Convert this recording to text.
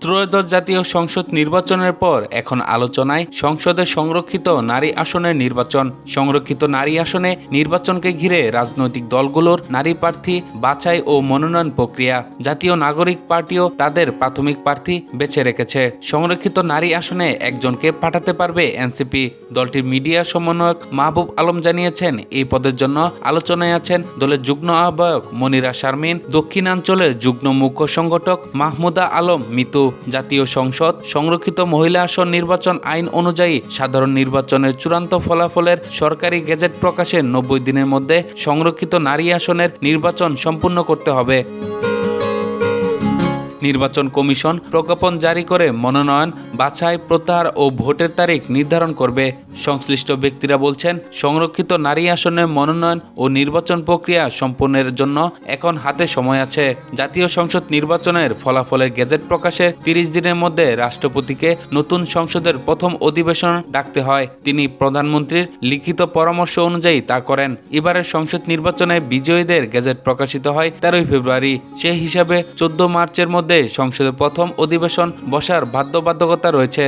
ত্রয়োদশ জাতীয় সংসদ নির্বাচনের পর এখন আলোচনায় সংসদে সংরক্ষিত নারী আসনের নির্বাচন। সংরক্ষিত নারী আসনে নির্বাচনকে ঘিরে রাজনৈতিক দলগুলোর নারী প্রার্থী বাছাই ও মনোনয়ন প্রক্রিয়া। জাতীয় নাগরিক পার্টিও তাদের প্রাথমিক প্রার্থী বেছে রেখেছে। সংরক্ষিত নারী আসনে একজনকে পাঠাতে পারবে এনসিপি। দলটির মিডিয়া সমন্বয়ক মাহবুব আলম জানিয়েছেন, এই পদের জন্য আলোচনায় আছেন দলের যুগ্ম আহ্বায়ক মনিরা শারমিন, দক্ষিণাঞ্চলের যুগ্ম মুখ্য সংগঠক মাহমুদা আলম মিতু। জাতীয় সংসদ সংরক্ষিত মহিলা আসন নির্বাচন আইন অনুযায়ী সাধারণ নির্বাচনের চূড়ান্ত ফলাফলের সরকারি গেজেট প্রকাশের 90 দিনের মধ্যে সংরক্ষিত নারী আসনের নির্বাচন সম্পূর্ণ করতে হবে। নির্বাচন কমিশন প্রজ্ঞাপন জারি করে মনোনয়ন, বাছাই, প্রত্যাহার ও ভোটের তারিখ নির্ধারণ করবে। সংশ্লিষ্ট ব্যক্তিরা বলছেন, সংরক্ষিত নারী আসনের মনোনয়ন ও নির্বাচন প্রক্রিয়া সম্পন্নের জন্য এখন হাতে সময় আছে। জাতীয় সংসদ নির্বাচনের ফলাফলের গেজেট প্রকাশের 30 দিনের মধ্যে রাষ্ট্রপতিকে নতুন সংসদের প্রথম অধিবেশন ডাকতে হয়। তিনি প্রধানমন্ত্রীর লিখিত পরামর্শ অনুযায়ী তা করেন। এবারের সংসদ নির্বাচনে বিজয়ীদের গেজেট প্রকাশিত হয় 13 ফেব্রুয়ারি। সেই হিসাবে 14 মার্চের মধ্যে সংসদের প্রথম অধিবেশন বসার বাধ্যবাধকতা রয়েছে।